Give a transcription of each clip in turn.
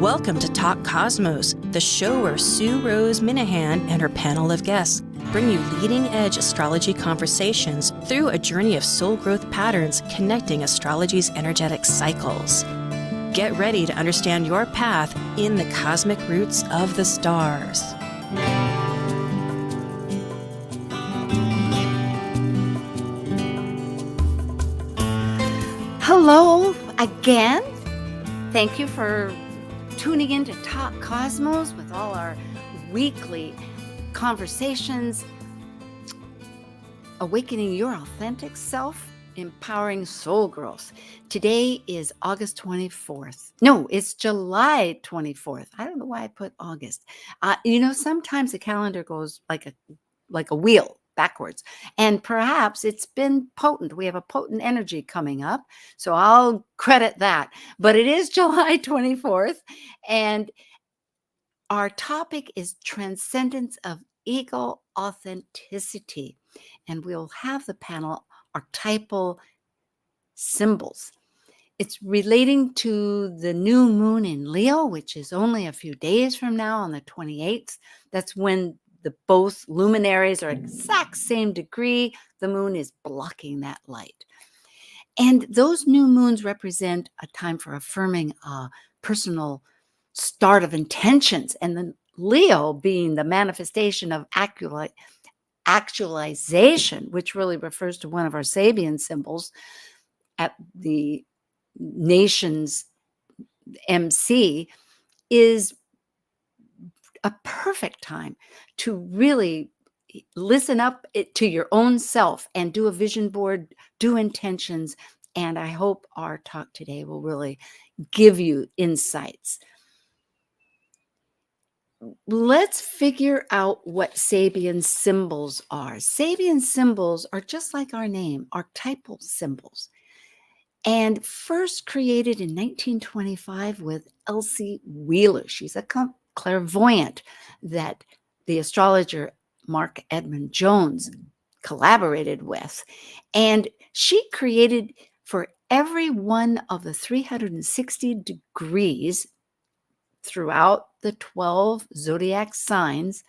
Welcome to Talk Cosmos, the show where Sue Rose Minahan and her panel of guests bring you leading-edge astrology conversations through a journey of soul growth patterns connecting astrology's energetic cycles. Get ready to understand your path in the cosmic roots of the stars. Hello again. Thank you for tuning in to Talk Cosmos with all our weekly conversations, awakening your authentic self, empowering soul growth. Today is August 24th. No, it's July 24th. I don't know why I put August. Sometimes the calendar goes like a wheel backwards, and perhaps it's been potent. We have a potent energy coming up, so I'll credit that. But it is July 24th, and our topic is Transcendence of Ego Authenticity, and we'll have the panel Archetypal Symbols. It's relating to the new moon in Leo, which is only a few days from now on the 28th. That's when the both luminaries are exact same degree. The moon is blocking that light. And those new moons represent a time for affirming a personal start of intentions. And the Leo being the manifestation of actualization, which really refers to one of our Sabian symbols at the nation's MC, is a perfect time to really listen up to your own self and do a vision board, do intentions. And I hope our talk today will really give you insights. Let's figure out what Sabian symbols are. Sabian symbols are just like our name, archetypal symbols. And first created in 1925 with Elsie Wheeler. She's a clairvoyant that the astrologer Mark Edmund Jones collaborated with. And she created for every one of the 360 degrees throughout the 12 zodiac signs.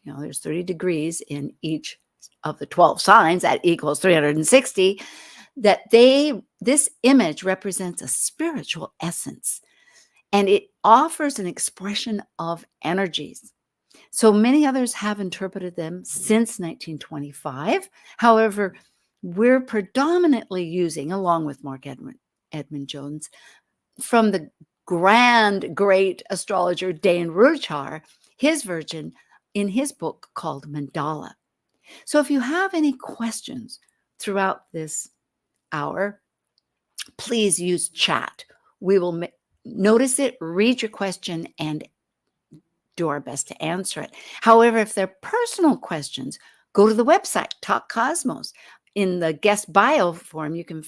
There's 30 degrees in each of the 12 signs. That equals 360. This image represents a spiritual essence, and it offers an expression of energies. So many others have interpreted them since 1925. However, we're predominantly using, along with Mark Edmund Jones, from the great astrologer Dane Ruchar, his version in his book called Mandala. So if you have any questions throughout this hour, please use chat. We will notice it, read your question, and do our best to answer it. However, if they're personal questions, go to the website, Talk Cosmos. In the guest bio form, you can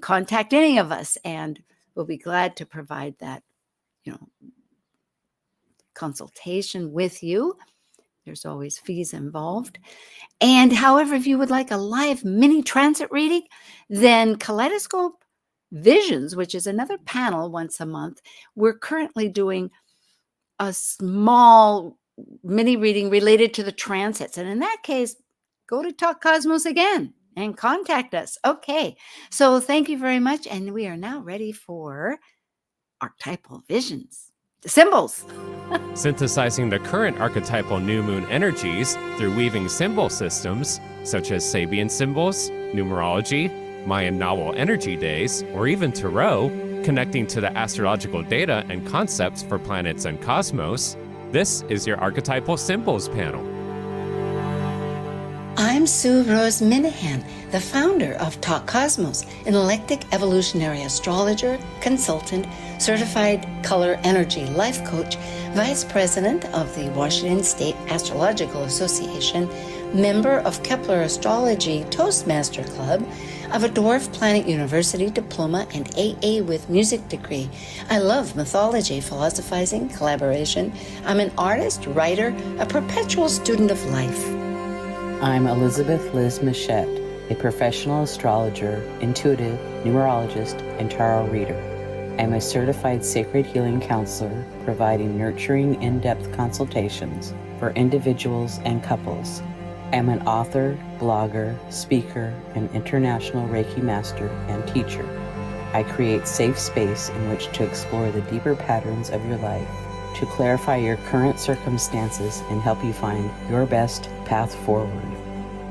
contact any of us, and we'll be glad to provide that, consultation with you. There's always fees involved. And however, if you would like a live mini transit reading, then Kaleidoscope Visions, which is another panel once a month, we're currently doing a small mini reading related to the transits. And in that case, go to Talk Cosmos again and contact us. Okay, so thank you very much. And we are now ready for Archetypal Visions. The symbols. Synthesizing the current archetypal new moon energies through weaving symbol systems such as Sabian symbols, numerology, Mayan novel energy days, or even tarot, connecting to the astrological data and concepts for planets and cosmos. This is your Archetypal Symbols panel. I'm Sue Rose Minahan, the founder of Talk Cosmos, an eclectic evolutionary astrologer, consultant, certified color energy life coach, vice president of the Washington State Astrological Association, member of Kepler Astrology Toastmaster Club, of a Dwarf Planet University diploma and AA with music degree. I love mythology, philosophizing, collaboration. I'm an artist, writer, a perpetual student of life. I'm Elizabeth Liz Machette, a professional astrologer, intuitive, numerologist, and tarot reader. I am a certified sacred healing counselor, providing nurturing, in-depth consultations for individuals and couples. I am an author, blogger, speaker, and international Reiki master and teacher. I create safe space in which to explore the deeper patterns of your life, to clarify your current circumstances and help you find your best path forward.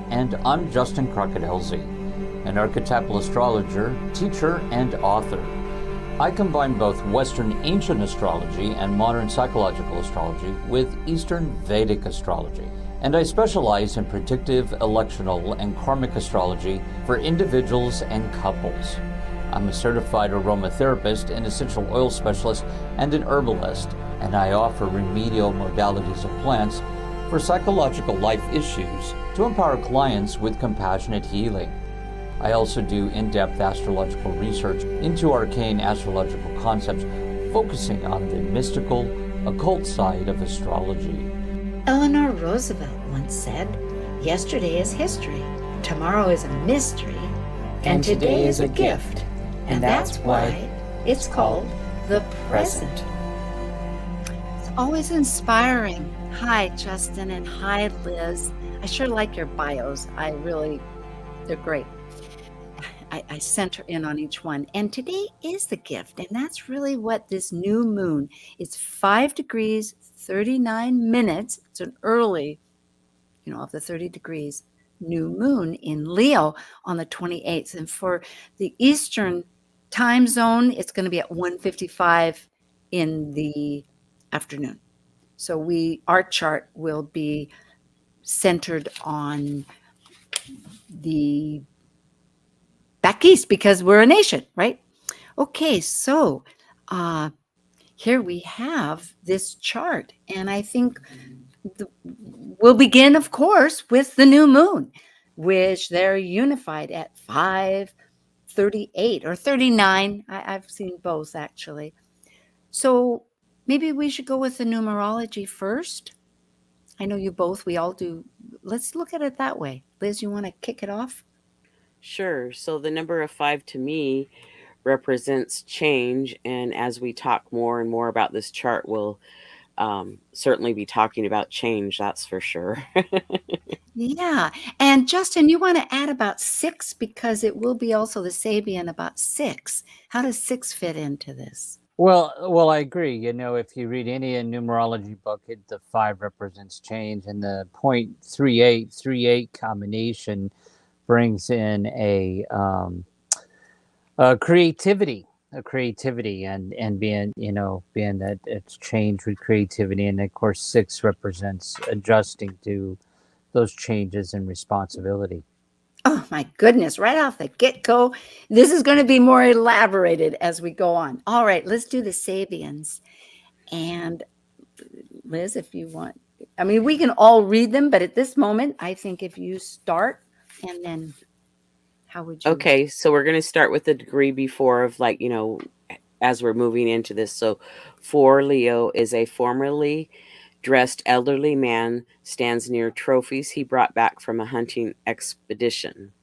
And I'm Justin Crocodile-Z, an archetypal astrologer, teacher, and author. I combine both Western ancient astrology and modern psychological astrology with Eastern Vedic astrology. And I specialize in predictive, electional, and karmic astrology for individuals and couples. I'm a certified aromatherapist, an essential oil specialist, and an herbalist, and I offer remedial modalities of plants for psychological life issues to empower clients with compassionate healing. I also do in-depth astrological research into arcane astrological concepts, focusing on the mystical, occult side of astrology. Eleanor Roosevelt once said, "Yesterday is history, tomorrow is a mystery, and today is a gift." And that's why it's called the present. It's always inspiring. Hi, Justin, and hi, Liz. I sure like your bios. They're great. I center in on each one. And today is the gift. And that's really what this new moon, it's 5 degrees, 39 minutes. It's an early, of the 30 degrees new moon in Leo on the 28th. And for the Eastern time zone, it's going to be at 1:55 in the afternoon. So our chart will be centered on the back east because we're a nation, right? Okay, so here we have this chart, and I think we'll begin, of course, with the new moon, which they're unified at 5:38 or 39. I've seen both, actually. So maybe we should go with the numerology first. I know we all do. Let's look at it that way. Liz, you want to kick it off? Sure. So the number of 5 to me represents change. And as we talk more and more about this chart, we'll certainly be talking about change, that's for sure. Yeah. And Justin, you want to add about 6 because it will be also the Sabian about 6. How does 6 fit into this? Well, I agree. If you read any numerology book, the 5 represents change, and the 0.38 combination brings in a creativity, and being that it's change with creativity, and of course 6 represents adjusting to those changes and responsibility. Oh my goodness, right off the get-go. This is going to be more elaborated as we go on. All right, let's do the Sabians. And Liz, if you want, we can all read them, but at this moment, I think if you start, and then how would you? Okay, so we're going to start with the degree before of as we're moving into this. So 4 Leo is a formerly dressed elderly man, stands near trophies he brought back from a hunting expedition.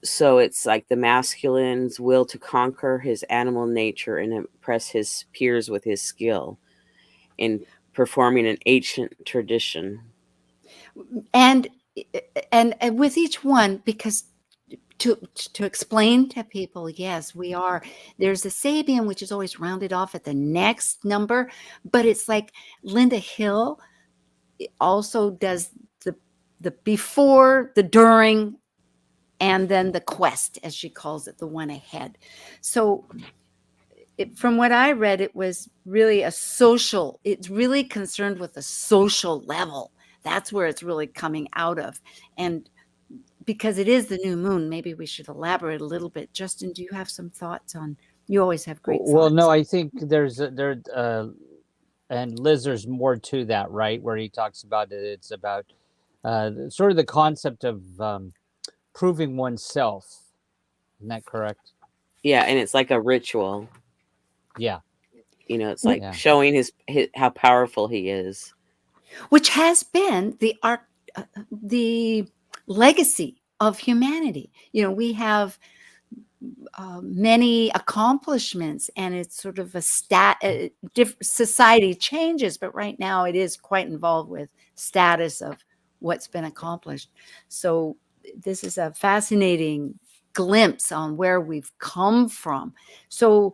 So it's like the masculine's will to conquer his animal nature and impress his peers with his skill in performing an ancient tradition. And with each one, because to explain to people, yes, there's a Sabian, which is always rounded off at the next number, but it's like Linda Hill also does the before, the during, and then the quest, as she calls it, the one ahead. So from what I read, it was really it's really concerned with the social level. That's where it's really coming out of. And because it is the new moon, maybe we should elaborate a little bit. Justin, do you have some thoughts on? You always have great thoughts. Well, no, I think and Liz, there's more to that, right? Where he talks about it. It's about sort of the concept of proving oneself. Isn't that correct? Yeah, and it's like a ritual. Yeah. It's like showing his how powerful he is. Which has been the legacy of humanity. You know, we have many accomplishments, and it's sort of a society changes, but right now it is quite involved with status of what's been accomplished. So this is a fascinating glimpse on where we've come from. So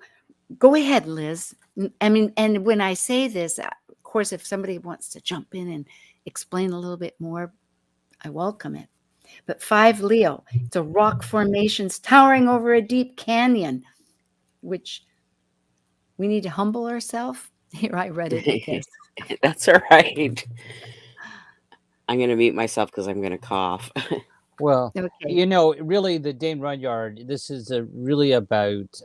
go ahead, Liz. I mean, and when I say this, of course, if somebody wants to jump in and explain a little bit more, I welcome it. But 5 Leo, it's a rock formations towering over a deep canyon, which we need to humble ourselves. Here, I read it, I guess. That's all right. I'm going to mute myself because I'm going to cough. Well, Okay. you know, really, the Dane Rudyard, this is really about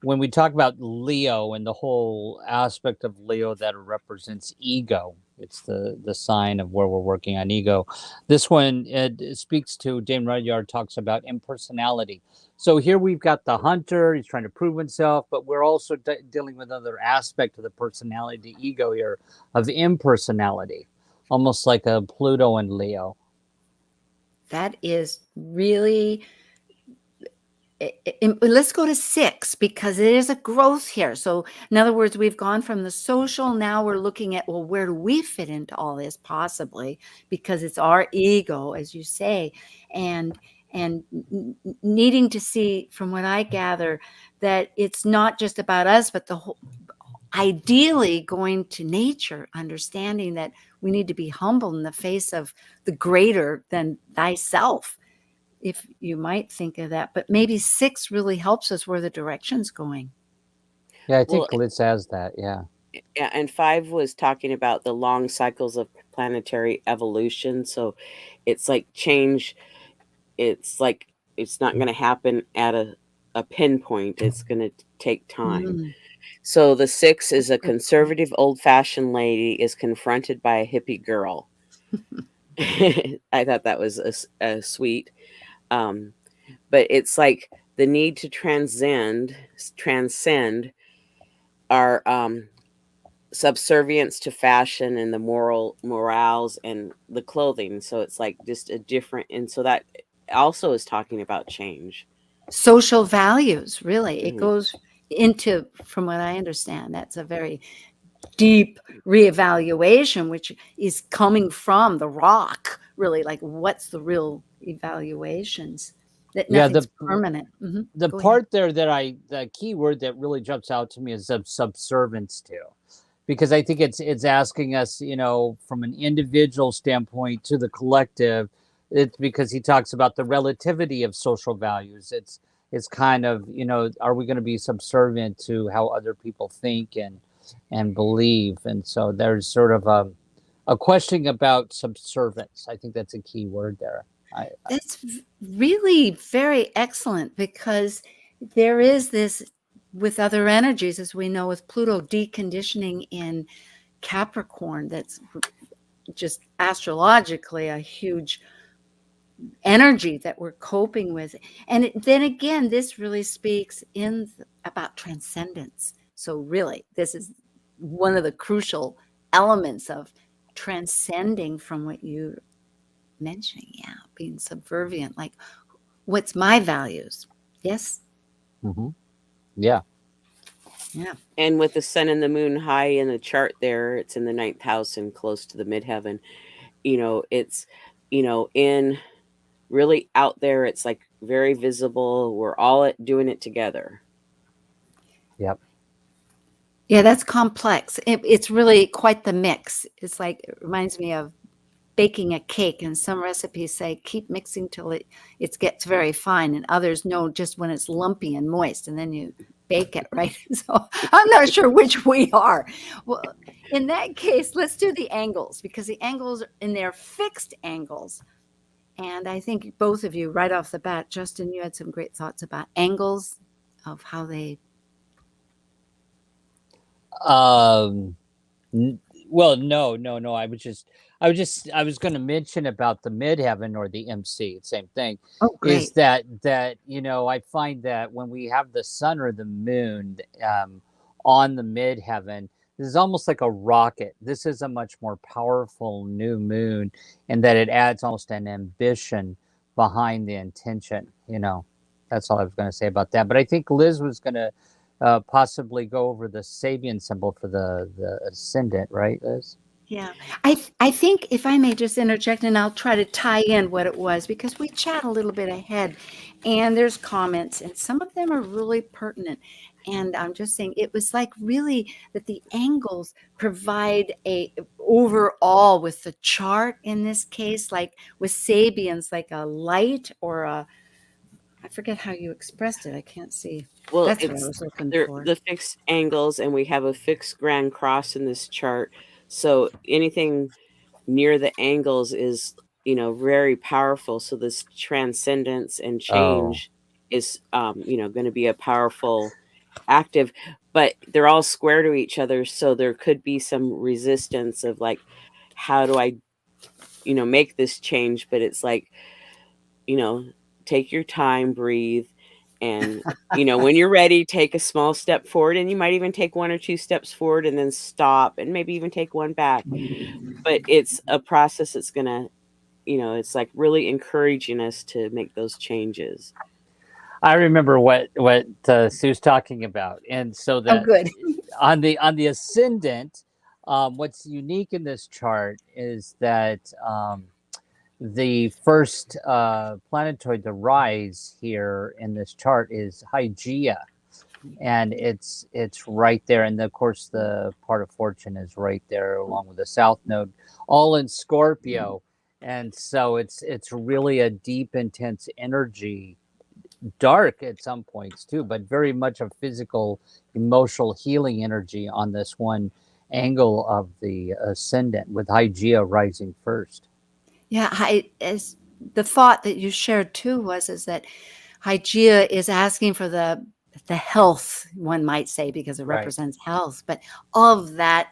when we talk about Leo and the whole aspect of Leo that represents ego. It's the sign of where we're working on ego. This one, it speaks to, Dane Rudyard talks about impersonality. So here we've got the hunter, he's trying to prove himself, but we're also dealing with another aspect of the personality, the ego here, of impersonality, almost like a Pluto and Leo. That is really, let's go to 6, because it is a growth here. So in other words, we've gone from the social, now we're looking at, well, where do we fit into all this possibly, because it's our ego, as you say, and needing to see, from what I gather, that it's not just about us, but the whole, ideally going to nature, understanding that we need to be humble in the face of the greater than thyself, if you might think of that. But maybe 6 really helps us where the direction's going. Yeah, I think Liz has that. Yeah. Yeah, and 5 was talking about the long cycles of planetary evolution. So it's like change. It's like it's not going to happen at a pinpoint. It's going to take time. So the 6 is a conservative, old-fashioned lady is confronted by a hippie girl. I thought that was a sweet. But it's like the need to transcend our subservience to fashion and the morals and the clothing. So it's like just a different, and so that also is talking about change. Social values, really. It goes into, from what I understand, that's a very deep reevaluation, which is coming from the rock, really. Like, what's the real evaluations? That nothing's permanent. The part there that the key word that really jumps out to me is subservience to, because I think it's asking us, you know, from an individual standpoint to the collective. It's because he talks about the relativity of social values. It's kind of, you know, are we going to be subservient to how other people think and believe? And so there's sort of a questioning about subservience. I think that's a key word there. That's really very excellent, because there is this with other energies, as we know, with Pluto deconditioning in Capricorn, that's just astrologically a huge energy that we're coping with. And then again, this really speaks about transcendence. So really, this is one of the crucial elements of transcending from what you mentioning, being subservient, like, what's my values? Yes. Yeah. And with the sun and the moon high in the chart there, it's in the 9th house and close to the midheaven. You know, it's, you know, in really out there, it's like very visible. We're all doing it together. Yep. Yeah, that's complex. It's really quite the mix. It's like, it reminds me of baking a cake, and some recipes say keep mixing till it gets very fine, and others know just when it's lumpy and moist, and then you bake it, right? So I'm not sure which we are. Well, in that case, let's do the angles, because the angles in their fixed angles, and I think both of you right off the bat, Justin, you had some great thoughts about angles, of how they well, no. I was going to mention about the midheaven, or the MC, same thing. Oh, great. Is that, you know, I find that when we have the sun or the moon on the midheaven, this is almost like a rocket. This is a much more powerful new moon, in that it adds almost an ambition behind the intention. That's all I was going to say about that. But I think Liz was going to possibly go over the Sabian symbol for the ascendant, right, Liz? Yeah, I think if I may just interject, and I'll try to tie in what it was, because we chat a little bit ahead, and there's comments, and some of them are really pertinent. And I'm just saying, it was like really that the angles provide a overall with the chart in this case, like with Sabians, like a light or I forget how you expressed it. I can't see. Well, That's what I it's was looking they're for. the fixed angles, and we have a fixed grand cross in this chart. So anything near the angles is, very powerful. So this transcendence and Oh, change is, going to be a powerful active, but they're all square to each other. So there could be some resistance of like, how do I, make this change? But it's like, you know, take your time, breathe. And, when you're ready, take a small step forward. And you might even take 1 or 2 steps forward and then stop and maybe even take one back. But it's a process that's going to, it's like really encouraging us to make those changes. I remember what Sue's talking about, and so Oh, that good. on the ascendant, what's unique in this chart is that the first planetoid to rise here in this chart is Hygeia, and it's right there, and of course the part of fortune is right there along with the south node, all in Scorpio, and so it's really a deep, intense energy. Dark at some points too, but very much a physical, emotional healing energy on this one angle of the ascendant, with Hygeia rising first. Yeah, as the thought that you shared too is that Hygeia is asking for the health, one might say, because it Right. represents health, but of that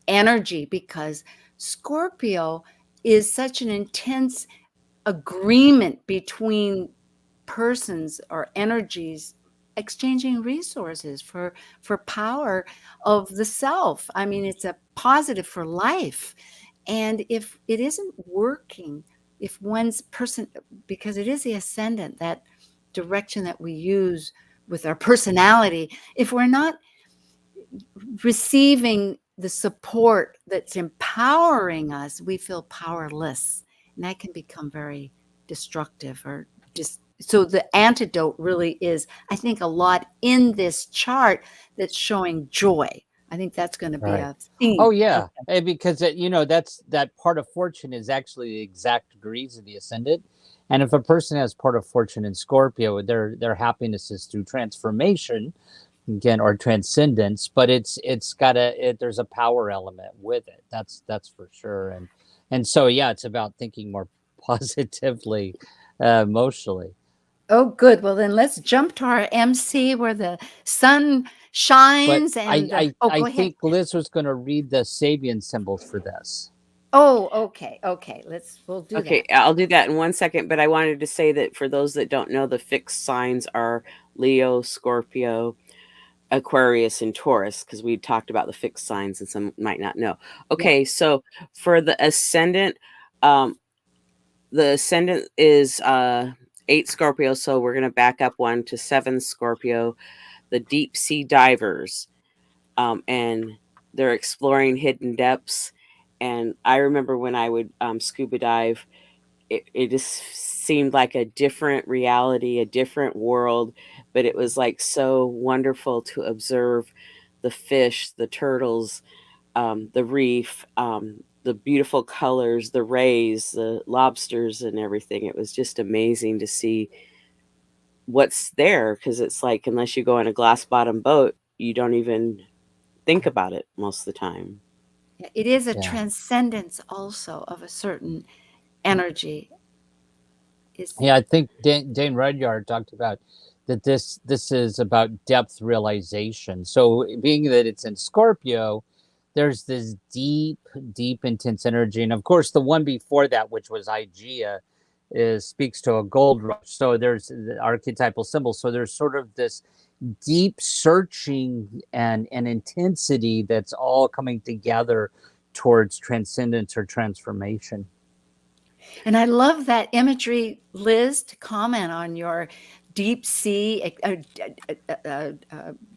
energy, because Scorpio is such an intense agreement between persons or energies exchanging resources for power of the self. I mean, it's a positive for life. And if it isn't working, if one's person, because it is the ascendant, that direction that we use with our personality, if we're not receiving the support that's empowering us, we feel powerless. And that can become very destructive or just. So the antidote really is, I think, a lot in this chart that's showing joy. I think that's going to be Right. a theme. Oh yeah, because that's that part of fortune is actually the exact degrees of the ascendant, and if a person has part of fortune in Scorpio, their happiness is through transformation, again, or transcendence, but there's a power element with it. That's for sure, and so yeah, it's about thinking more positively, emotionally. Oh, good. Well, then let's jump to our MC where the sun But shines and I go ahead. think Liz was going to read the Sabian symbols for this. Oh, okay. We'll do Okay, that. I'll do that in 1 second, but I wanted to say that for those that don't know, the fixed signs are Leo, Scorpio, Aquarius, and Taurus, because we talked about the fixed signs and some might not know. Okay, so for the ascendant is 8 Scorpio, so we're going to back up 1 to 7 Scorpio, the deep sea divers, and they're exploring hidden depths. And I remember when I would scuba dive, it just seemed like a different reality, a different world, but it was like so wonderful to observe the fish, the turtles, the reef, the beautiful colors, the rays, the lobsters, and everything. It was just amazing to see what's there, because it's like, unless you go in a glass bottom boat, you don't even think about it most of the time. It is a Yeah. transcendence also of a certain energy. Yeah, I think Dane Rudyard talked about that this is about depth realization. So being that it's in Scorpio, there's this deep, intense energy. And of course, the one before that, which was Hygeia, speaks to a gold rush. So there's the archetypal symbol. So there's sort of this deep searching and intensity that's all coming together towards transcendence or transformation. And I love that imagery, Liz, to comment on your deep sea,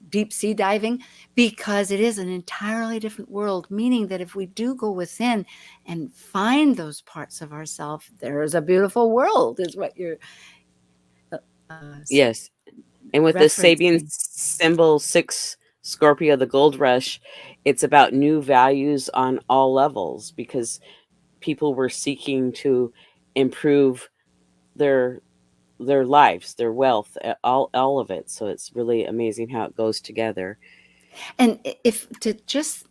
deep sea diving, because it is an entirely different world, meaning that if we do go within and find those parts of ourselves, there's a beautiful world, is what you're Yes. And with the Sabian referencing. symbol 6 Scorpio, the gold rush, it's about new values on all levels, because people were seeking to improve their lives, their wealth, all of it. So it's really amazing how it goes together. And if to just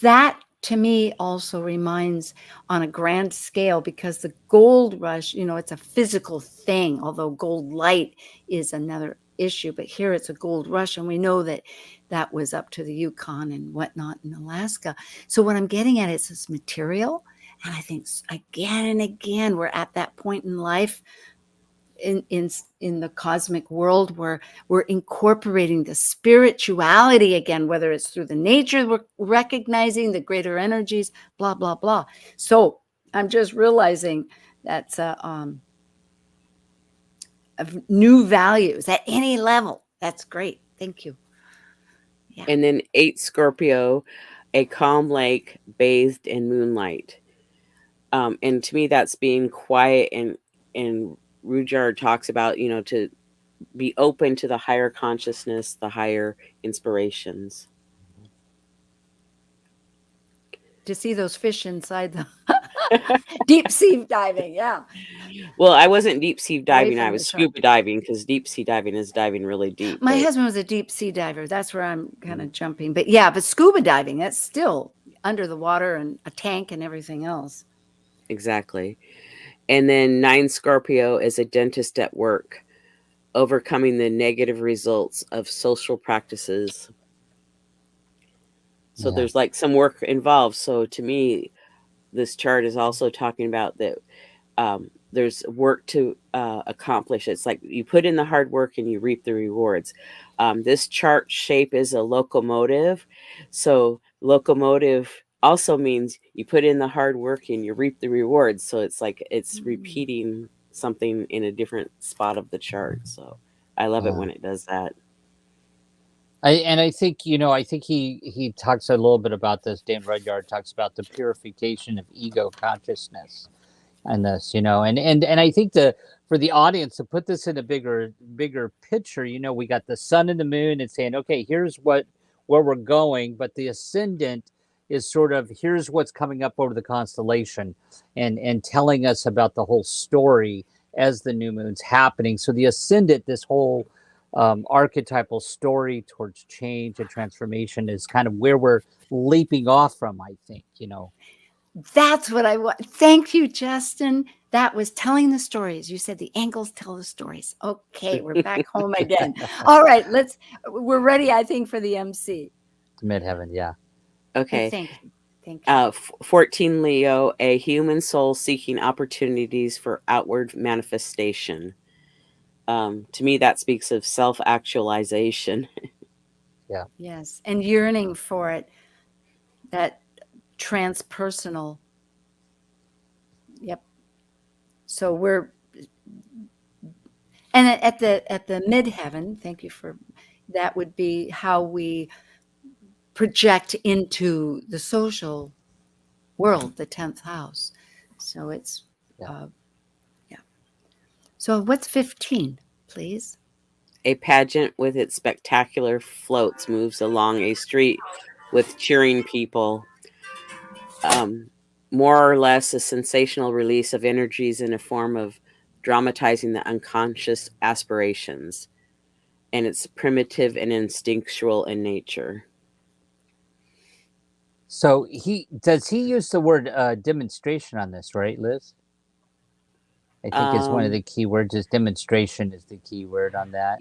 that to me also reminds on a grand scale, because the gold rush, it's a physical thing, although gold light is another issue. But here it's a gold rush, and we know that that was up to the Yukon and whatnot in Alaska. So what I'm getting at is this material. And I think again and again, we're at that point in life in the cosmic world where we're incorporating the spirituality again, whether it's through the nature, we're recognizing the greater energies, blah, blah, blah. So I'm just realizing that's of new values at any level. That's great. Thank you. Yeah. And then 8 Scorpio, a calm lake bathed in moonlight. And to me, that's being quiet, and Rudyard talks about, to be open to the higher consciousness, the higher inspirations. To see those fish inside the deep sea diving. Yeah. Well, I wasn't deep sea diving. from I the was shark. scuba diving, because deep sea diving is diving really deep. My but- husband was a deep sea diver. That's where I'm kind of jumping. But yeah, but scuba diving, that's still under the water and a tank and everything else. Exactly. And then 9 Scorpio is a dentist at work, overcoming the negative results of social practices. So Yeah. there's like some work involved. So to me, this chart is also talking about that there's work to accomplish. It's like you put in the hard work and you reap the rewards. This chart shape is a locomotive. So locomotive also means you put in the hard work and you reap the rewards. So it's like it's repeating something in a different spot of the chart. So I love it when it does that. I think he talks a little bit about this. Dan Rudyard talks about the purification of ego consciousness, and this, and I think for the audience to put this in a bigger picture, we got the sun and the moon and saying, okay, here's where we're going, but the ascendant is sort of here's what's coming up over the constellation, and telling us about the whole story as the new moon's happening. So the ascendant, this whole archetypal story towards change and transformation, is kind of where we're leaping off from, I think. That's what I want. Thank you, Justin. That was telling the stories. You said the angles tell the stories. Okay, we're back home again. All right, we're ready, I think, for the MC. Midheaven, yeah. Okay. Thank you. Thank you. 14 Leo, a human soul seeking opportunities for outward manifestation. To me, that speaks of self-actualization. Yeah. Yes, and yearning for it, that transpersonal. Yep. So and at the midheaven, thank you for that, would be how we project into the social world, the 10th house. So it's yeah. So what's 15, please? A pageant with its spectacular floats moves along a street with cheering people. More or less a sensational release of energies in a form of dramatizing the unconscious aspirations. And it's primitive and instinctual in nature. So he use the word demonstration on this, right, Liz? I think is one of the key words. Is demonstration is the key word on that.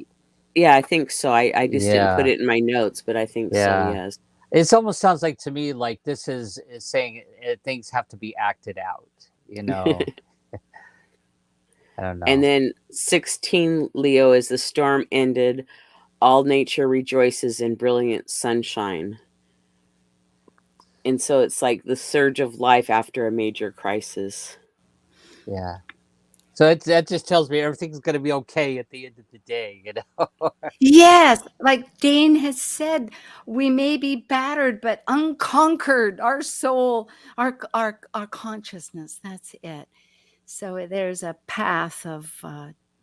Yeah, I think so. I just didn't put it in my notes, but I think so, yes. It almost sounds like to me like this is saying things have to be acted out, I don't know. And then 16 Leo is the storm ended. All nature rejoices in brilliant sunshine. And so it's like the surge of life after a major crisis. Yeah. So that just tells me everything's going to be okay at the end of the day, you know? Yes, like Dane has said, we may be battered, but unconquered. Our soul, our consciousness, that's it. So there's a path of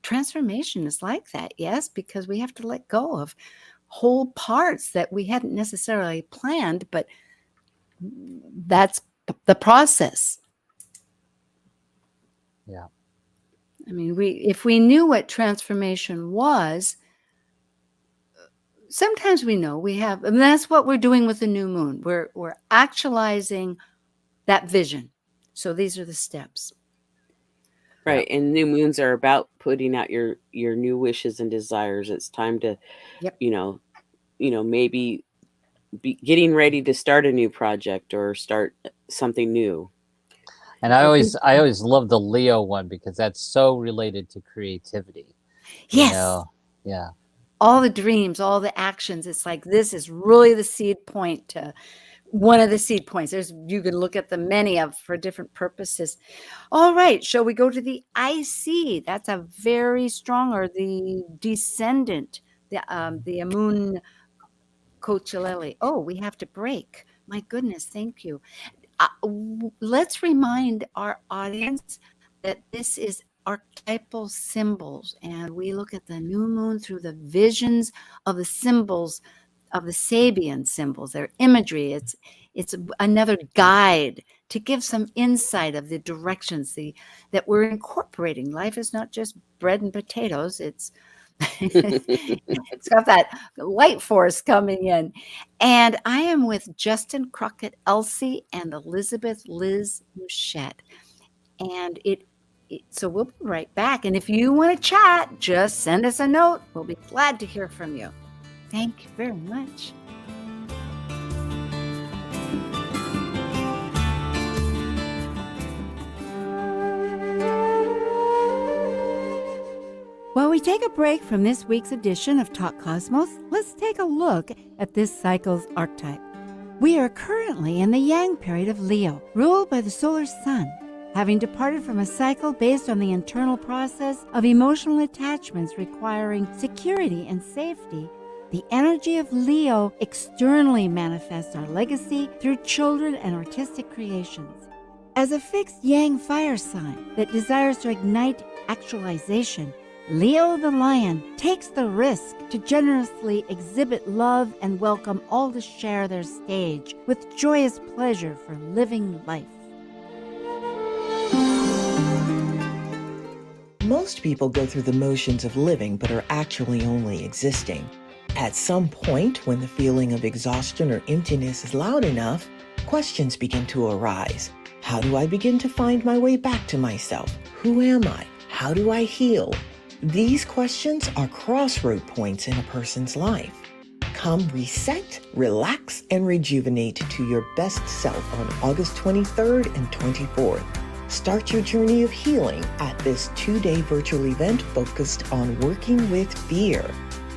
transformation is like that, yes, because we have to let go of whole parts that we hadn't necessarily planned, but that's the process. Yeah. I mean, if we knew what transformation was, sometimes we know we have, and that's what we're doing with the new moon. We're actualizing that vision. So these are the steps. Right. And new moons are about putting out your new wishes and desires. It's time to, Yep. Maybe be getting ready to start a new project or start something new. And I always love the Leo one because that's so related to creativity. Yes. You know? Yeah. All the dreams, all the actions. It's like this is really the seed point to one of the seed points. You can look at the many of for different purposes. All right, shall we go to the IC? That's a very strong, or the descendant, the Amun Kochileli. Oh, we have to break. My goodness, thank you. Let's remind our audience that this is archetypal symbols, and we look at the new moon through the visions of the symbols of the Sabian symbols, their imagery. It's another guide to give some insight of the directions that we're incorporating. Life is not just bread and potatoes. It's got that light force coming in. And I am with Justin Crockett Elsie and Elizabeth Liz Mouchette. And so we'll be right back. And if you want to chat, just send us a note. We'll be glad to hear from you. Thank you very much. While we take a break from this week's edition of Talk Cosmos, let's take a look at this cycle's archetype. We are currently in the Yang period of Leo, ruled by the solar sun. Having departed from a cycle based on the internal process of emotional attachments requiring security and safety, the energy of Leo externally manifests our legacy through children and artistic creations. As a fixed Yang fire sign that desires to ignite actualization, Leo the lion takes the risk to generously exhibit love and welcome all to share their stage with joyous pleasure for living life. Most people go through the motions of living but are actually only existing. At some point, when the feeling of exhaustion or emptiness is loud enough, questions begin to arise. How do I begin to find my way back to myself? Who am I? How do I heal? These questions are crossroad points in a person's life. Come reset, relax, and rejuvenate to your best self on August 23rd and 24th. Start your journey of healing at this 2-day virtual event focused on working with fear.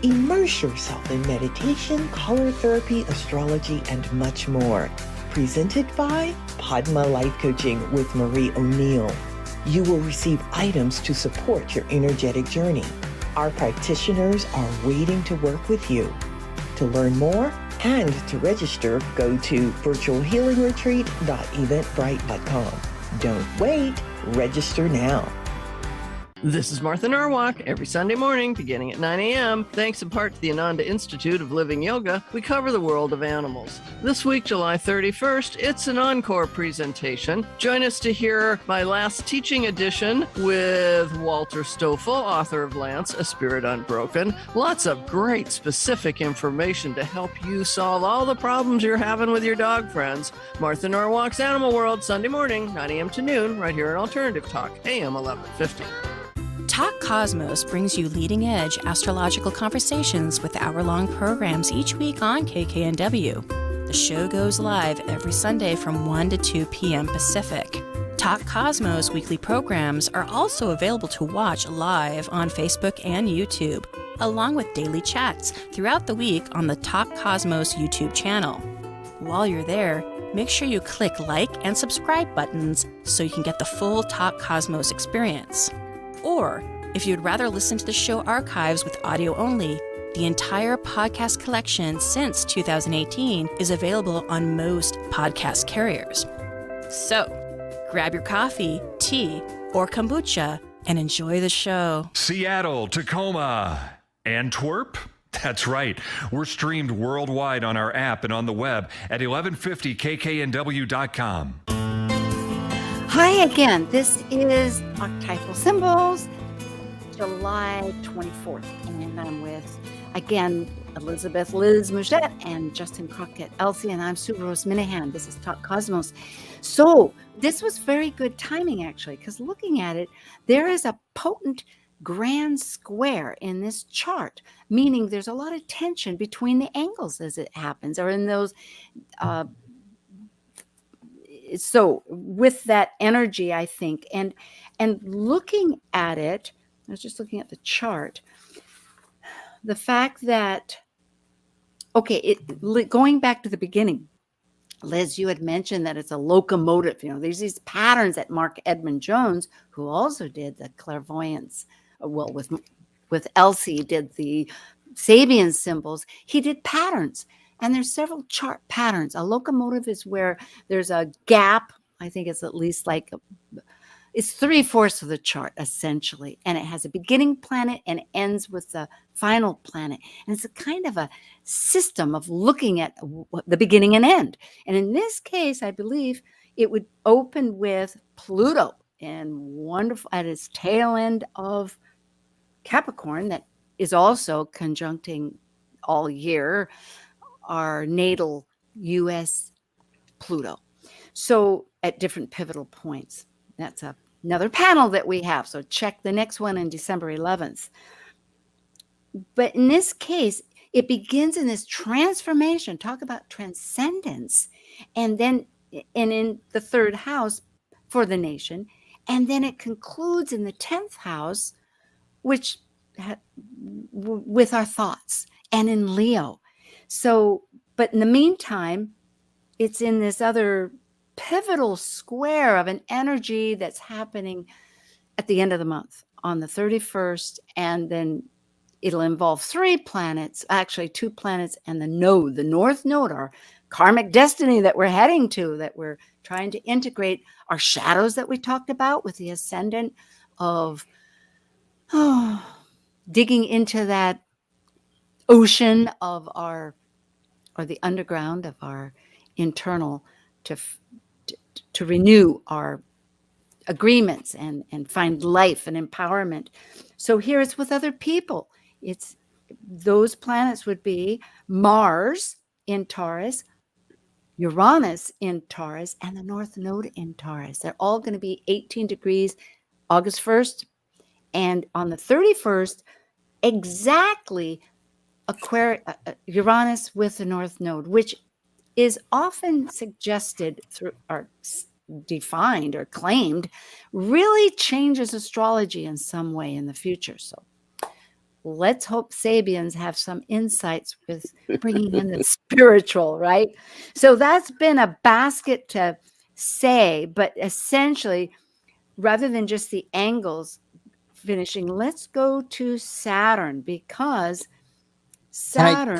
Immerse yourself in meditation, color therapy, astrology, and much more. Presented by Padma Life Coaching with Marie O'Neill. You will receive items to support your energetic journey. Our practitioners are waiting to work with you. To learn more and to register, go to virtualhealingretreat.eventbrite.com. Don't wait, register now. This is Martha Norwalk. Every Sunday morning, beginning at 9 a.m., thanks in part to the Ananda Institute of Living Yoga, we cover the world of animals. This week, July 31st, it's an encore presentation. Join us to hear my last teaching edition with Walter Stoffel, author of Lance, A Spirit Unbroken. Lots of great specific information to help you solve all the problems you're having with your dog friends. Martha Norwalk's Animal World, Sunday morning, 9 a.m. to noon, right here at Alternative Talk, AM 1150. Talk Cosmos brings you leading-edge astrological conversations with hour-long programs each week on KKNW. The show goes live every Sunday from 1 to 2 p.m. Pacific. Talk Cosmos weekly programs are also available to watch live on Facebook and YouTube, along with daily chats throughout the week on the Talk Cosmos YouTube channel. While you're there, make sure you click like and subscribe buttons so you can get the full Talk Cosmos experience. Or, if you'd rather listen to the show archives with audio only, the entire podcast collection since 2018 is available on most podcast carriers. So, grab your coffee, tea, or kombucha and enjoy the show. Seattle, Tacoma, Antwerp? That's right. We're streamed worldwide on our app and on the web at 1150kknw.com. Hi again. This is Archetypal Symbols, July 24th. And I'm with, again, Elizabeth Liz Mouchette and Justin Crockett Elsie, and I'm Sue Rose Minahan. This is Talk Cosmos. So this was very good timing, actually, because looking at it, there is a potent grand square in this chart, meaning there's a lot of tension between the angles as it happens, or in those. So with that energy, I think, and looking at it, I was just looking at the chart, the fact that, going back to the beginning, Liz, you had mentioned that it's a locomotive. There's these patterns that Mark Edmund Jones, who also did the clairvoyance, well, with Elsie, did the Sabian symbols. He did patterns, and there's several chart patterns. A locomotive is where there's a gap. I think it's at least it's 3/4 of the chart, essentially. And it has a beginning planet and ends with the final planet. And it's a kind of a system of looking at the beginning and end. And in this case, I believe it would open with Pluto and wonderful at its tail end of Capricorn, that is also conjuncting all year our natal U.S. Pluto. So at different pivotal points. That's another panel that we have. So check the next one on December 11th. But in this case, it begins in this transformation. Talk about transcendence. And then in the third house for the nation. And then it concludes in the 10th house, which with our thoughts, and in Leo. So, but in the meantime, it's in this other pivotal square of an energy that's happening at the end of the month on the 31st, and then it'll involve 3 planets, actually 2 planets, and the North Node, our karmic destiny that we're heading to, that we're trying to integrate our shadows that we talked about with the ascendant of digging into that ocean of or the underground of our internal to renew our agreements and find life and empowerment. So here it's with other people. It's those planets would be Mars in Taurus, Uranus in Taurus, and the North Node in Taurus. They're all going to be 18 degrees August 1st. And on the 31st, exactly Uranus with the North Node, which is often suggested through or defined or claimed, really changes astrology in some way in the future. So let's hope Sabians have some insights with bringing in the spiritual, right? So that's been a basket to say, but essentially, rather than just the angles finishing, let's go to Saturn, because Saturn.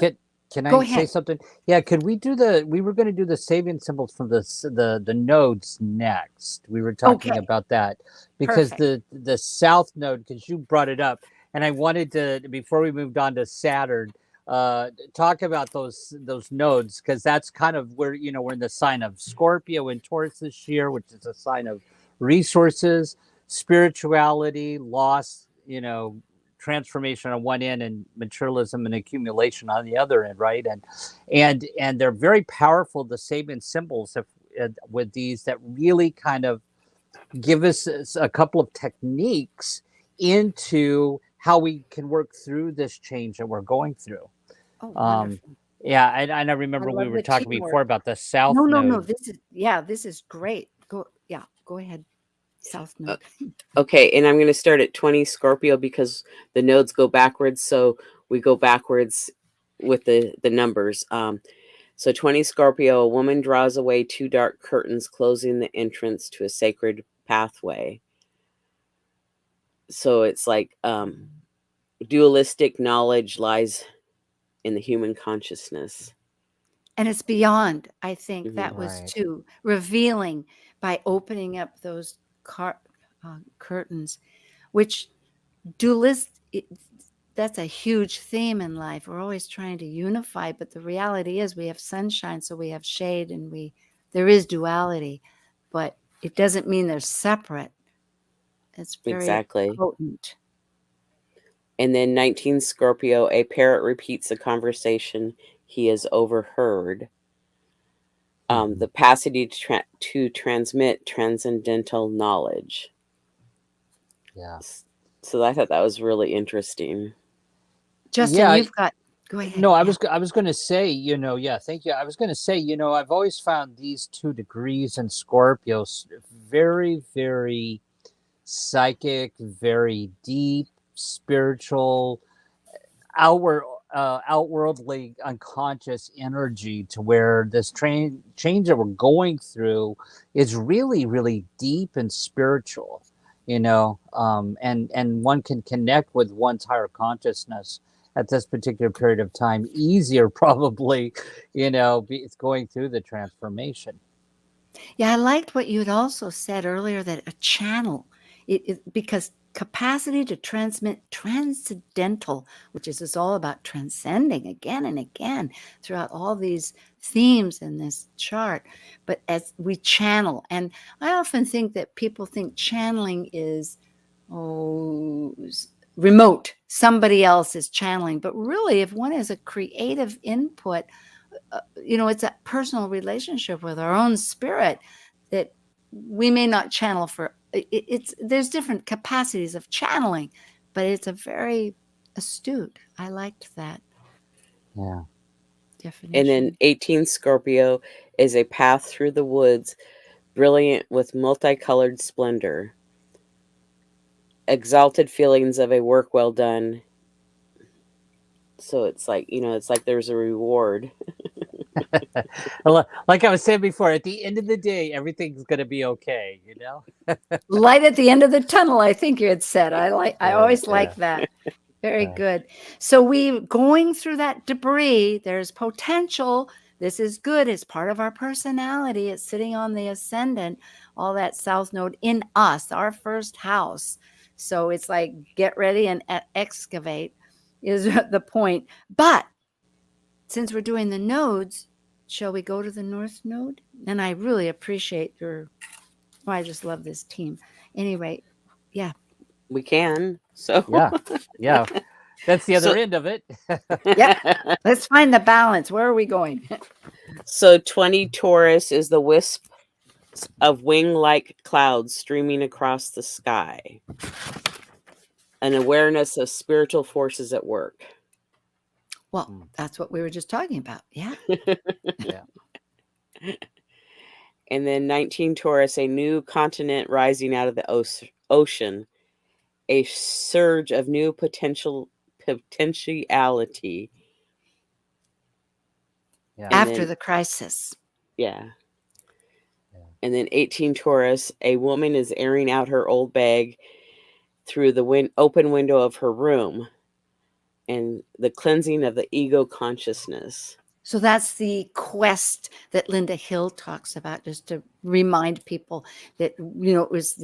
Can Go I say ahead. something? Yeah, could we we were going to do the Sabian symbols from the nodes next. We were talking Okay. about that because Perfect. the south node, because you brought it up, and I wanted to, before we moved on to Saturn, talk about those nodes, because that's kind of where, we're in the sign of Scorpio and Taurus this year, which is a sign of resources, spirituality, loss, transformation on one end, and materialism and accumulation on the other end, right? And they're very powerful, the Sabian symbols with these, that really kind of give us a couple of techniques into how we can work through this change that we're going through. Oh, wonderful. Yeah, and I remember we love were the talking teamwork. before about the south No. node. This is great. Go ahead. South node. Okay, and I'm going to start at 20 Scorpio because the nodes go backwards, so we go backwards with the numbers. So 20 Scorpio, a woman draws away 2 dark curtains, closing the entrance to a sacred pathway. So it's like dualistic knowledge lies in the human consciousness. And it's beyond, I think that was Right. too revealing by opening up those curtains, which that's a huge theme in life. We're always trying to unify, but the reality is we have sunshine, so we have shade, and there is duality, but it doesn't mean they're separate. It's very Exactly. potent. And then 19 Scorpio, a parrot repeats a conversation he has overheard. The capacity to transmit transcendental knowledge. Yeah. So I thought that was really interesting. Justin, Yeah, you've got. Go ahead. No, I Yeah. was going to say, thank you. I was going to say, I've always found these 2 degrees in Scorpios very, very psychic, very deep, spiritual, outworldly, unconscious energy, to where this change that we're going through is really, really deep and spiritual, and one can connect with one's higher consciousness at this particular period of time easier, probably, it's going through the transformation. Yeah, I liked what you had also said earlier, that a channel, because capacity to transmit transcendental, which is all about transcending again and again throughout all these themes in this chart. But as we channel, and I often think that people think channeling is remote. Somebody else is channeling, but really, if one has a creative input, it's a personal relationship with our own spirit that we may not channel for. There's different capacities of channeling, but it's a very astute. I liked that. Yeah. Definition. And then 18 Scorpio is a path through the woods, brilliant with multicolored splendor. Exalted feelings of a work well done. So it's like, there's a reward. Like I was saying before, at the end of the day, everything's going to be okay, Light at the end of the tunnel, I think you had said. I always like that. Very good. So we going through that debris, there's potential. This is good. It's part of our personality. It's sitting on the ascendant, all that south node in us, our first house. So it's like, get ready and excavate is the point. But since we're doing the nodes, shall we go to the north node? And I really appreciate I just love this team. Anyway, yeah. We can. So yeah. That's the other end of it. Yep. Let's find the balance. Where are we going? So 20 Taurus is the wisp of wing-like clouds streaming across the sky. An awareness of spiritual forces at work. Well, that's what we were just talking about. Yeah. Yeah. And then 19 Taurus, a new continent rising out of the ocean. A surge of new potentiality. Yeah. After the crisis. Yeah. And then 18 Taurus, a woman is airing out her old bag through the open window of her room, and the cleansing of the ego consciousness. So that's the quest that Linda Hill talks about, just to remind people that, it was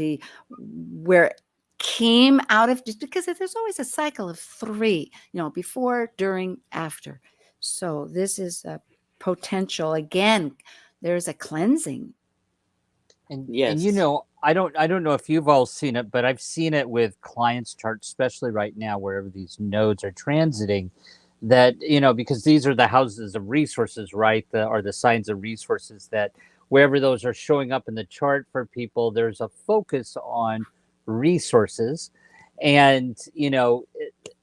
where it came out of, just because there's always a cycle of 3, before, during, after. So this is a potential. Again, there's a cleansing. And yes. And I don't know if you've all seen it, but I've seen it with clients' charts, especially right now, wherever these nodes are transiting, that, because these are the houses of resources, right? Or the signs of resources, that wherever those are showing up in the chart for people, there's a focus on resources. And,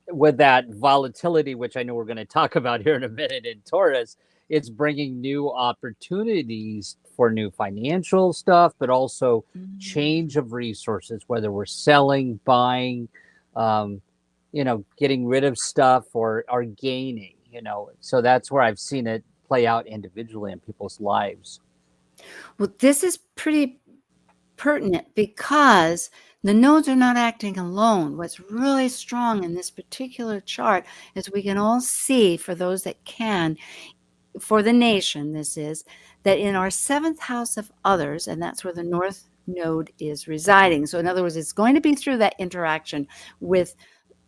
with that volatility, which I know we're going to talk about here in a minute in Taurus, it's bringing new opportunities for new financial stuff, but also change of resources, whether we're selling, buying, getting rid of stuff or gaining, so that's where I've seen it play out individually in people's lives. Well, this is pretty pertinent because the nodes are not acting alone. What's really strong in this particular chart, as we can all see, for those that can, for the nation, this is that in our seventh house of others, and that's where the North Node is residing. So, in other words, it's going to be through that interaction with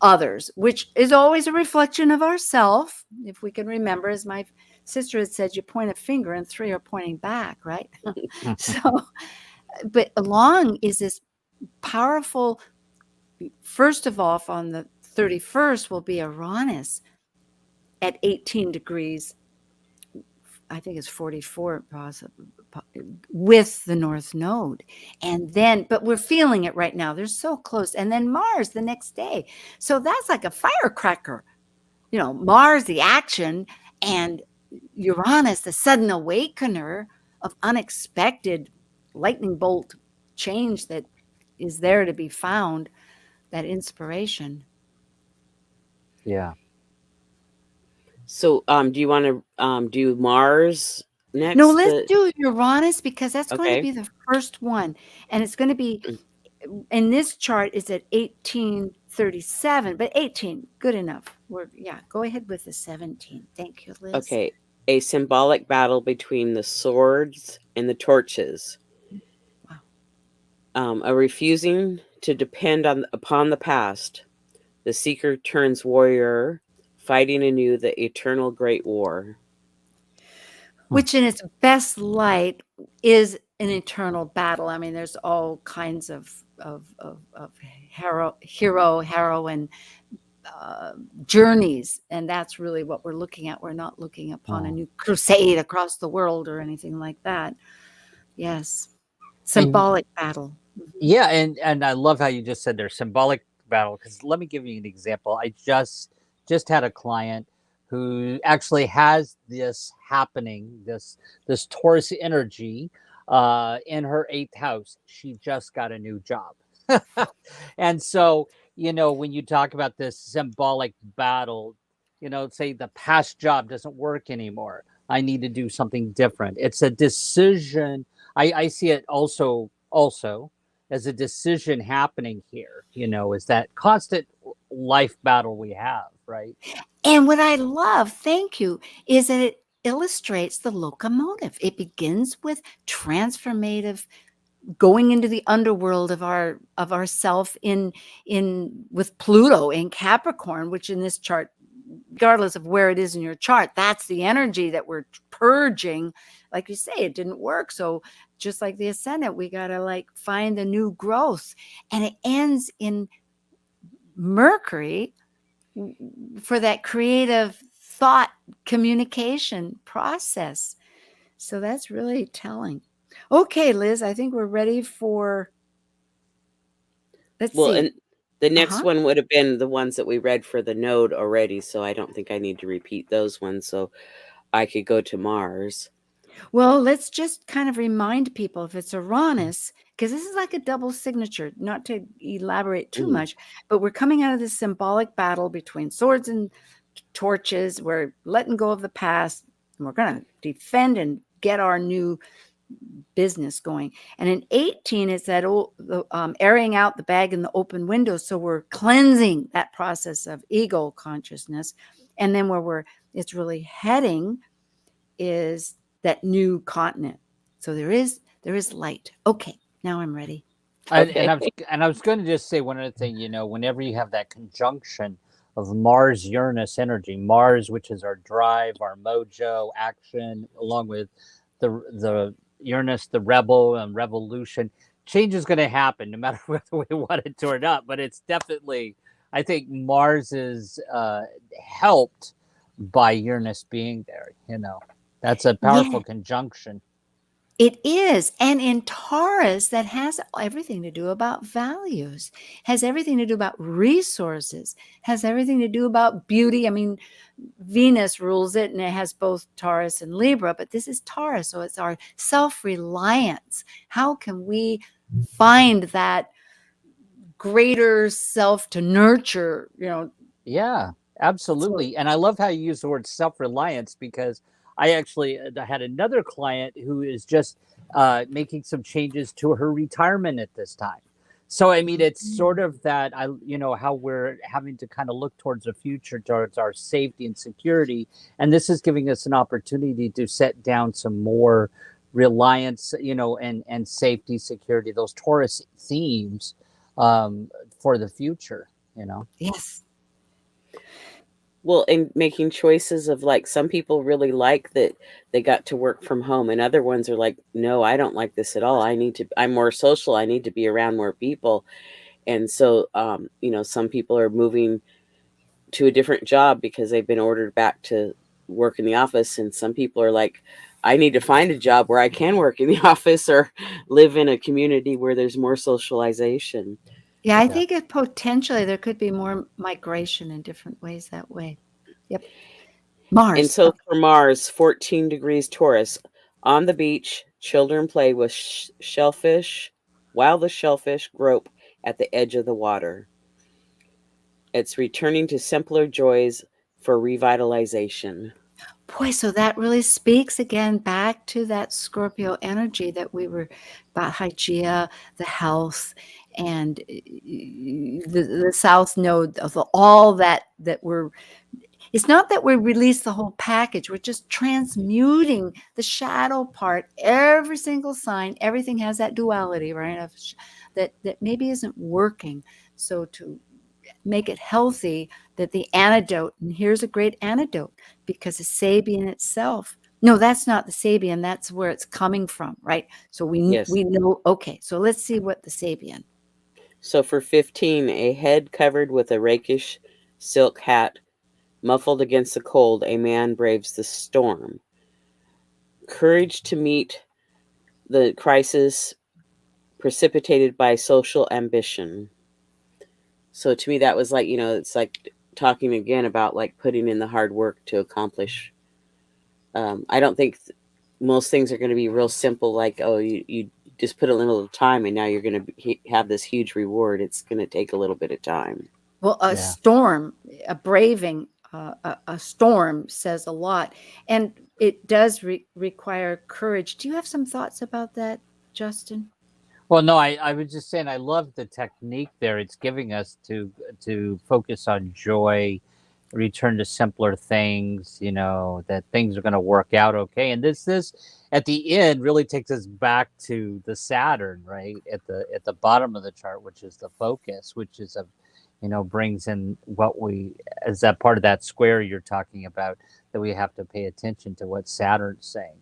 others, which is always a reflection of ourself. If we can remember, as my sister had said, you point a finger and three are pointing back, right? So, but along is this powerful, first of all, on the 31st will be Uranus at 18 degrees. I think it's 44 possibly, with the North Node. And then, but we're feeling it right now. They're so close. And then Mars the next day. So that's like a firecracker. You know, Mars, the action, and Uranus, the sudden awakener of unexpected lightning bolt change that is there to be found, that inspiration. Yeah. So, do you want to do Mars next? No, let's do Uranus because that's going to Okay. be the first one. And it's going to be, in this chart, it's at 1837, but 18, good enough. Go ahead with the 17. Thank you, Liz. Okay. A symbolic battle between the swords and the torches. Wow. A refusing to depend upon the past. The seeker turns warrior, fighting anew the eternal great war. Which in its best light is an eternal battle. I mean, there's all kinds of hero, heroine journeys, and that's really what we're looking at. We're not looking upon a new crusade across the world or anything like that. Yes. Symbolic battle. Yeah, and I love how you just said there's symbolic battle, because let me give you an example. I just had a client who actually has this happening, this Taurus energy in her 8th house. She just got a new job. And so, you know, when you talk about this symbolic battle, you know, say the past job doesn't work anymore. I need to do something different. It's a decision. I see it also as a decision happening here, you know, is that constant life battle we have, right? And what I love, thank you, is that it illustrates the locomotive. It begins with transformative, going into the underworld of our self in with Pluto in Capricorn, which in this chart, regardless of where it is in your chart, that's the energy that we're purging. Like you say, it didn't work. So just like the ascendant, we got to like find the new growth. And it ends in Mercury for that creative thought communication process. So that's really telling. Okay, Liz, I think we're ready for, let's see. And the next one would have been the ones that we read for the node already, so I don't think I need to repeat those ones, so I could go to Mars. Well, let's just kind of remind people, if it's Uranus, because this is like a double signature, not to elaborate too much, but we're coming out of this symbolic battle between swords and torches. We're letting go of the past, and we're going to defend and get our new business going. And in 18, it's that airing out the bag in the open window. So we're cleansing that process of ego consciousness. And then where it's really heading is that new continent. So there is light. Okay, now I'm ready. And I was going to just say one other thing, you know, whenever you have that conjunction of Mars Uranus energy, Mars, which is our drive, our mojo, action, along with the Uranus, the rebel and revolution, change is going to happen no matter whether we want it to or not. But it's definitely, I think Mars is helped by Uranus being there, you know. That's a powerful conjunction. It is. And in Taurus, that has everything to do about values, has everything to do about resources, has everything to do about beauty. I mean, Venus rules it, and it has both Taurus and Libra, but this is Taurus. So it's our self-reliance. How can we find that greater self to nurture, you know? Yeah, absolutely. And I love how you use the word self-reliance, because I actually had another client who is just making some changes to her retirement at this time. So, I mean, it's sort of that, how we're having to kind of look towards the future, towards our safety and security. And this is giving us an opportunity to set down some more reliance, and safety, security, those Taurus themes for the future, Yes. Well, and making choices of like some people really like that they got to work from home, and other ones are like, no, I don't like this at all. I'm more social. I need to be around more people. And so, some people are moving to a different job because they've been ordered back to work in the office. And some people are like, I need to find a job where I can work in the office or live in a community where there's more socialization. Yeah, I think it potentially there could be more migration in different ways that way. Yep. Mars. And so for Mars, 14 degrees Taurus, on the beach, children play with shellfish while the shellfish grope at the edge of the water. It's returning to simpler joys for revitalization. Boy, so that really speaks again back to that Scorpio energy that we were about Hygeia, the health, and the South Node of all that we're. It's not that we release the whole package. We're just transmuting the shadow part. Every single sign, everything has that duality, right? That maybe isn't working. So to make it healthy, that the antidote, and here's a great antidote, because the Sabian itself, no, that's not the Sabian, that's where it's coming from, right? So we know, okay, so let's see what the Sabian. So for 15, a head covered with a rakish silk hat, muffled against the cold, a man braves the storm. Courage to meet the crisis precipitated by social ambition. So to me, that was like, it's like talking again about like putting in the hard work to accomplish. I don't think most things are going to be real simple, like, oh, you just put a little time and now you're going to have this huge reward. It's going to take a little bit of time. Well, a storm, a braving, a storm says a lot. And it does require courage. Do you have some thoughts about that, Justin? Well, no, I was just saying I love the technique there. It's giving us to focus on joy, return to simpler things, that things are going to work out okay. And this at the end really takes us back to the Saturn, right? At the bottom of the chart, which is the focus, which is brings in what we, as that part of that square you're talking about, that we have to pay attention to what Saturn's saying.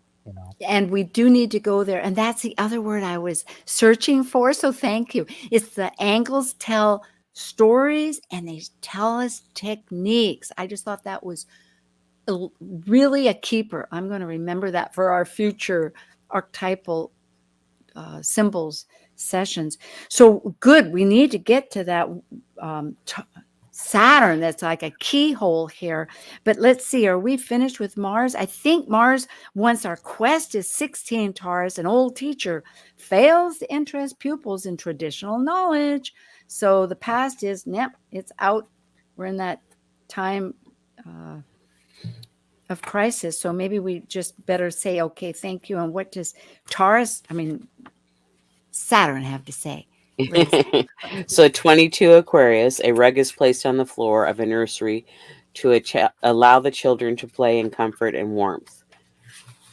And we do need to go there. And that's the other word I was searching for. So thank you. It's the angles tell stories and they tell us techniques. I just thought that was really a keeper. I'm going to remember that for our future archetypal symbols sessions. So good. We need to get to that Saturn. That's like a keyhole here. But let's see, are we finished with Mars? I think Mars, once our quest is 16 Taurus, an old teacher fails to interest pupils in traditional knowledge. So the past is, it's out. We're in that time of crisis. So maybe we just better say, okay, thank you. And what does Saturn have to say? So 22 Aquarius, a rug is placed on the floor of a nursery to allow the children to play in comfort and warmth.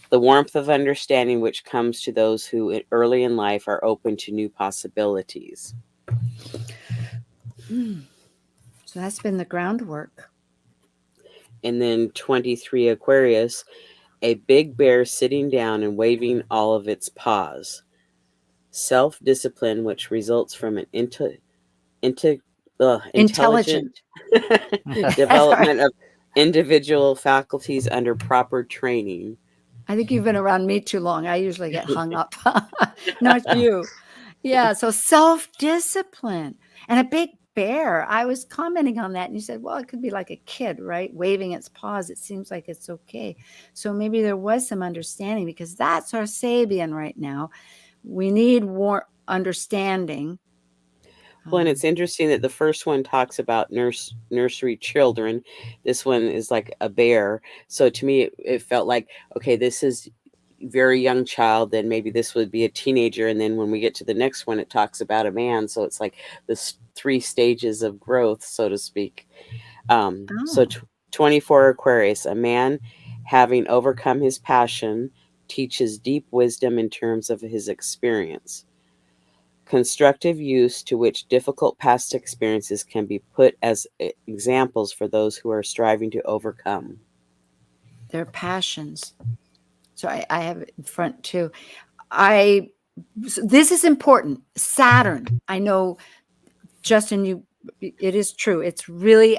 The warmth of understanding which comes to those who early in life are open to new possibilities. So that's been the groundwork. And then 23 Aquarius, a big bear sitting down and waving all of its paws. Self-discipline, which results from an intelligent development of individual faculties under proper training. I think you've been around me too long. I usually get hung up. Not you. Yeah, so self-discipline and a big bear. I was commenting on that and you said, well, it could be like a kid, right? Waving its paws. It seems like it's okay. So maybe there was some understanding because that's our Sabian right now. We need more understanding. Well, and it's interesting that the first one talks about nursery children. This one is like a bear. So to me, it felt like, okay, this is very young child. Then maybe this would be a teenager, and then when we get to the next one, it talks about a man. So it's like this three stages of growth, so to speak. So Oh. 24 Aquarius, a man having overcome his passion teaches deep wisdom in terms of his experience. Constructive use to which difficult past experiences can be put as examples for those who are striving to overcome. Their passions. So I have it in front too. This is important. Saturn. I know, Justin, it is true. It's really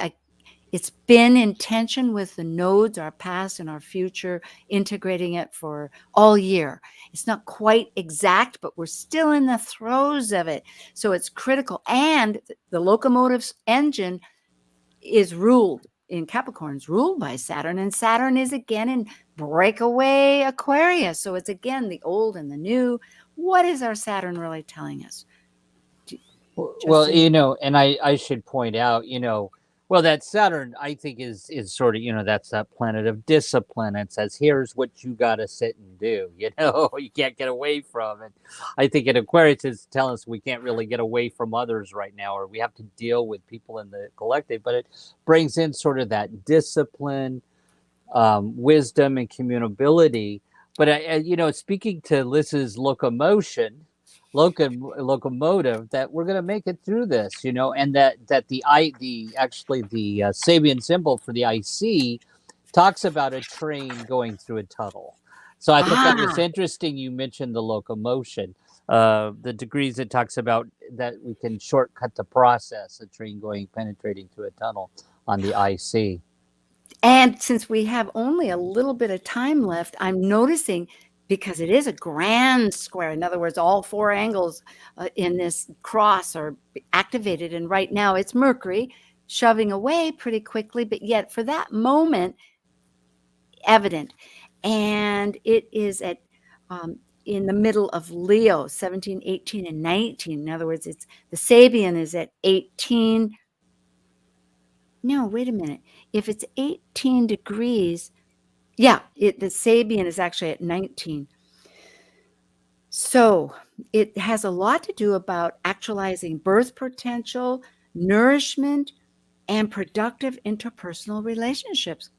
it's been in tension with the nodes, our past and our future, integrating it for all year. It's not quite exact, but we're still in the throes of it. So it's critical. And the locomotive's engine is ruled in Capricorn's ruled by Saturn, and Saturn is again in breakaway Aquarius. So it's again the old and the new. What is our Saturn really telling us? Well, and I should point out, well, that Saturn, I think, is sort of, that's that planet of discipline. It says, here's what you got to sit and do, you can't get away from it. I think in Aquarius, it's telling us we can't really get away from others right now, or we have to deal with people in the collective, but it brings in sort of that discipline, wisdom, and communability. But, speaking to Liz's locomotive, that we're going to make it through this, and that the Sabian symbol for the IC talks about a train going through a tunnel. So I thought that was interesting. You mentioned the locomotion, the degrees it talks about that we can shortcut the process, a train penetrating through a tunnel on the IC. And since we have only a little bit of time left, I'm noticing, because it is a grand square. In other words, all four angles in this cross are activated. And right now it's Mercury shoving away pretty quickly, but yet for that moment, evident. And it is at in the middle of Leo, 17, 18, and 19. In other words, it's the Sabian is at 18. No, wait a minute. If it's 18 degrees, the Sabian is actually at 19. So it has a lot to do about actualizing birth potential, nourishment, and productive interpersonal relationships,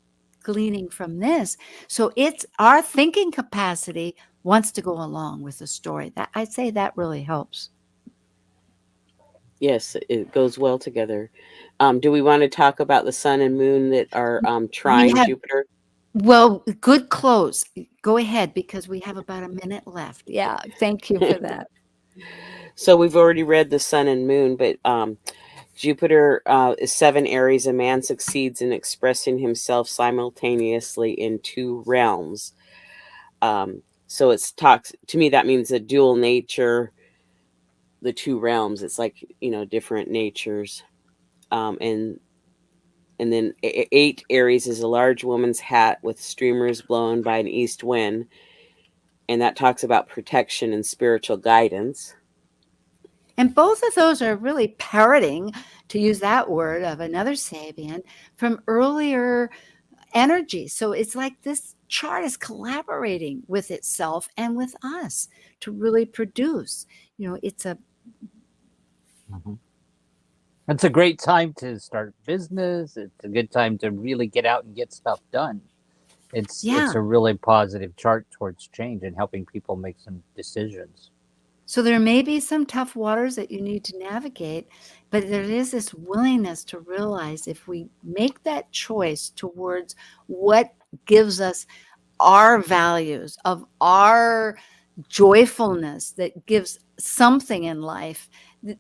gleaning from this. So it's our thinking capacity wants to go along with the story. That I'd say that really helps. Yes, it goes well together. Do we want to talk about the sun and moon that are trine Jupiter? Well, good close. Go ahead, because we have about a minute left. Yeah, thank you for that. So we've already read the sun and moon, but Jupiter is 7 Aries. A man succeeds in expressing himself simultaneously in two realms. So it's to me, that means a dual nature, the two realms. It's like, different natures. And then 8 Aries is a large woman's hat with streamers blown by an east wind. And that talks about protection and spiritual guidance. And both of those are really parroting, to use that word, of another Sabian from earlier energy. So it's like this chart is collaborating with itself and with us to really produce. It's a... It's a great time to start business. It's a good time to really get out and get stuff done. It's a really positive chart towards change and helping people make some decisions. So there may be some tough waters that you need to navigate, but there is this willingness to realize if we make that choice towards what gives us our values, of our joyfulness that gives something in life,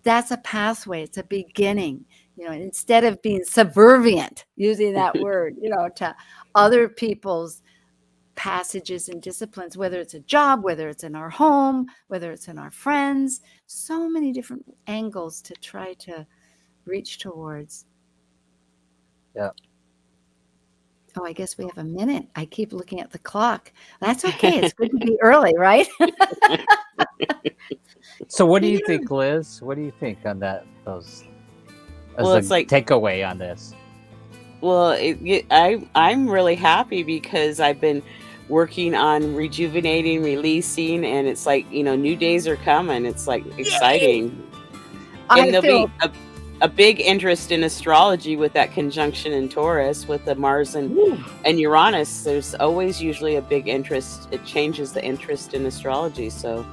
that's a pathway. It's a beginning, instead of being subservient, using that word, to other people's passages and disciplines, whether it's a job, whether it's in our home, whether it's in our friends, so many different angles to try to reach towards. Yeah. Oh, I guess we have a minute. I keep looking at the clock. That's okay. It's good to be early, right? So what do you Yeah. think, Liz? What do you think on that? Those as Well, a it's like- takeaway on this. Well, I'm really happy because I've been working on rejuvenating, releasing, and it's like, new days are coming. It's like exciting. I And there'll feel be a big interest in astrology with that conjunction in Taurus with the Mars and Uranus. There's always usually a big interest. It changes the interest in astrology. So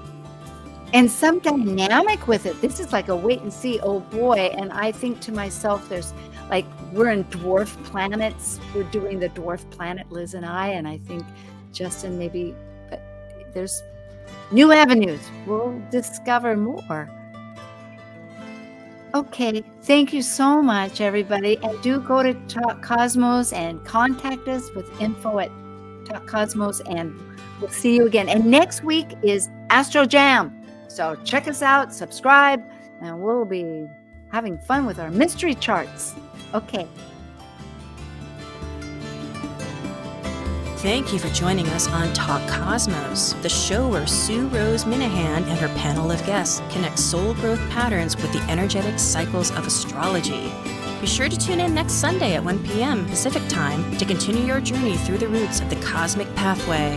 and some dynamic with it. This is like a wait and see, oh boy. And I think to myself, there's like, we're in dwarf planets. We're doing the dwarf planet, Liz and I think Justin maybe, but there's new avenues. We'll discover more. Okay, thank you so much, everybody. And do go to Talk Cosmos and contact us with info at Talk Cosmos, and we'll see you again. And next week is Astro Jam. So check us out, subscribe, and we'll be having fun with our mystery charts. Okay. Thank you for joining us on Talk Cosmos, the show where Sue Rose Minahan and her panel of guests connect soul growth patterns with the energetic cycles of astrology. Be sure to tune in next Sunday at 1 p.m. Pacific Time to continue your journey through the roots of the cosmic pathway.